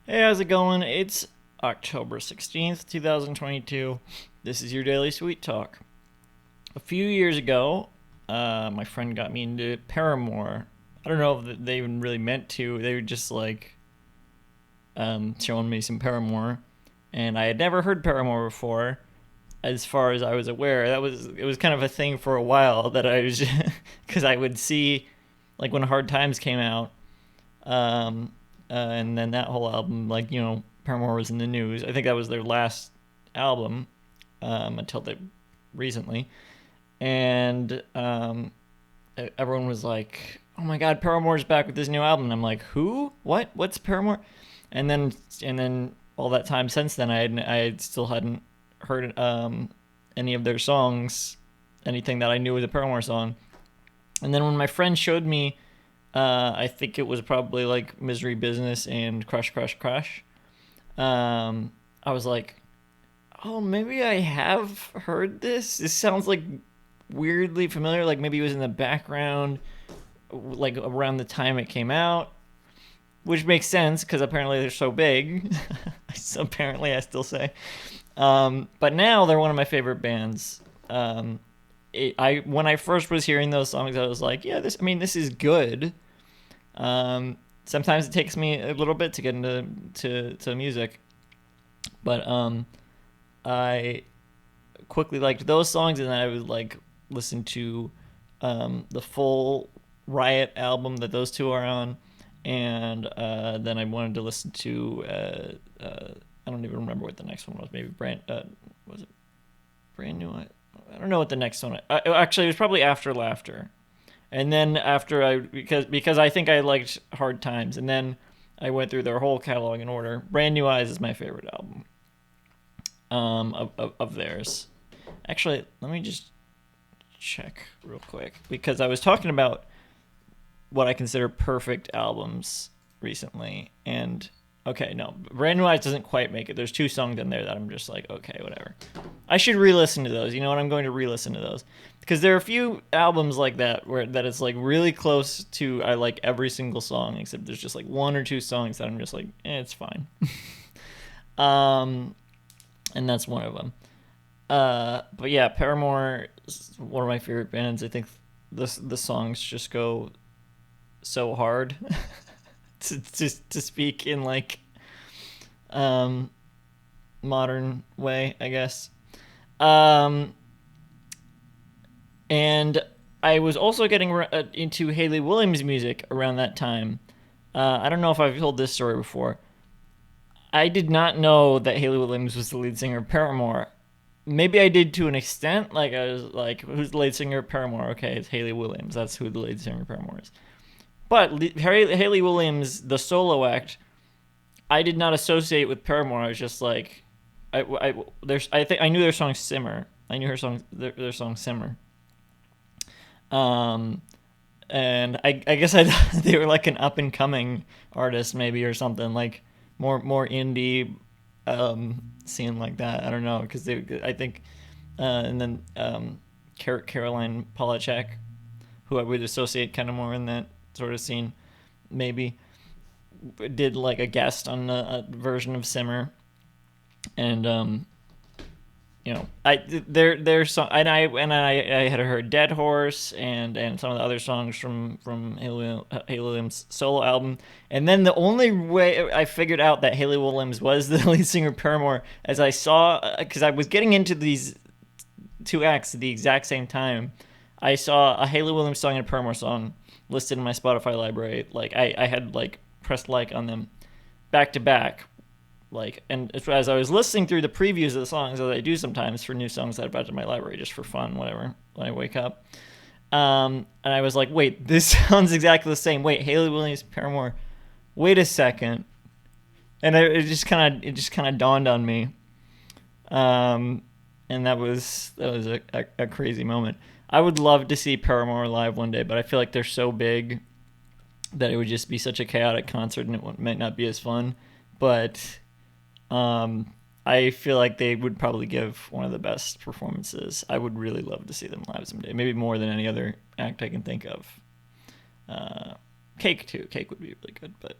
Hey, how's it going? It's October 16th, 2022. This is your Daily Sweet Talk. A few years ago, my friend got me into Paramore. I don't know if they even really meant to. They were just like showing me some Paramore. And I had never heard Paramore before, as far as I was aware. It was kind of a thing for a while that I was, because I would see, like when Hard Times came out, and then that whole album, like Paramore was in the news. I think that was their last album until they recently, and everyone was like, "Oh my God, Paramore's back with this new album." And I'm like, "Who? What? What's Paramore?" And then all that time since then, I still hadn't heard any of their songs, anything that I knew was a Paramore song. And then when my friend showed me, I think it was probably like Misery Business and Crush Crush Crush. I was like, oh, maybe I have heard this. This sounds like weirdly familiar. Like maybe it was in the background, like around the time it came out, which makes sense because apparently they're so big. So apparently, I still say. But now they're one of my favorite bands. I when I first was hearing those songs, I was like, yeah, this is good. Sometimes it takes me a little bit to get into to music, but I quickly liked those songs, and then I would like listen to the full Riot album that those two are on, and then I wanted to listen to I don't even remember what the next one was. Maybe was it brand new? I don't know what the next one. Actually, it was probably After Laughter. And then after because I think I liked Hard Times, and then I went through their whole catalog in order. Brand New Eyes is my favorite album of theirs. Actually, let me just check real quick because I was talking about what I consider perfect albums recently, and okay, no, Brand New Eyes doesn't quite make it. There's two songs in there that I'm just like, okay, whatever. I should re-listen to those. You know what? I'm going to re-listen to those because there are a few albums like that where that it's like really close to I like every single song except there's just like one or two songs that I'm just like, it's fine. um, and that's one of them. But yeah, Paramore is one of my favorite bands. I think the songs just go so hard to speak in like um modern way, I guess. Um, and I was also getting into Haley Williams music around that time. I don't know if I've told this story before. I did not know that Haley Williams was the lead singer of Paramore. Maybe I did to an extent. Like I was like, "Who's the lead singer of Paramore?" Okay, it's Haley Williams. That's who the lead singer of Paramore is. But Haley Williams, the solo act, I did not associate with Paramore. I was just like, I think I knew their song Simmer. I knew their song Simmer. Um, and I guess I thought they were like an up and coming artist maybe or something like more indie scene like that. I don't know because they I think and then Caroline Polachek, who I would associate kind of more in that sort of scene, maybe did like a guest on a version of Simmer, and I their song, and I had heard Dead Horse and some of the other songs from Haley Williams' solo album, and then the only way I figured out that Haley Williams was the lead singer of Paramore as I saw because I was getting into these two acts at the exact same time. I saw a Haley Williams song and a Paramore song listed in my Spotify library. Like I had like pressed like on them back to back, like, and as I was listening through the previews of the songs as I do sometimes for new songs that I've added to my library just for fun, whatever, when I wake up. And I was like, wait, this sounds exactly the same. Wait, Haley Williams, Paramore. Wait a second, and it just kind of dawned on me. And that was a crazy moment. I would love to see Paramore live one day, but I feel like they're so big that it would just be such a chaotic concert and it might not be as fun. But I feel like they would probably give one of the best performances. I would really love to see them live someday, maybe more than any other act I can think of. Cake too. Cake would be really good, but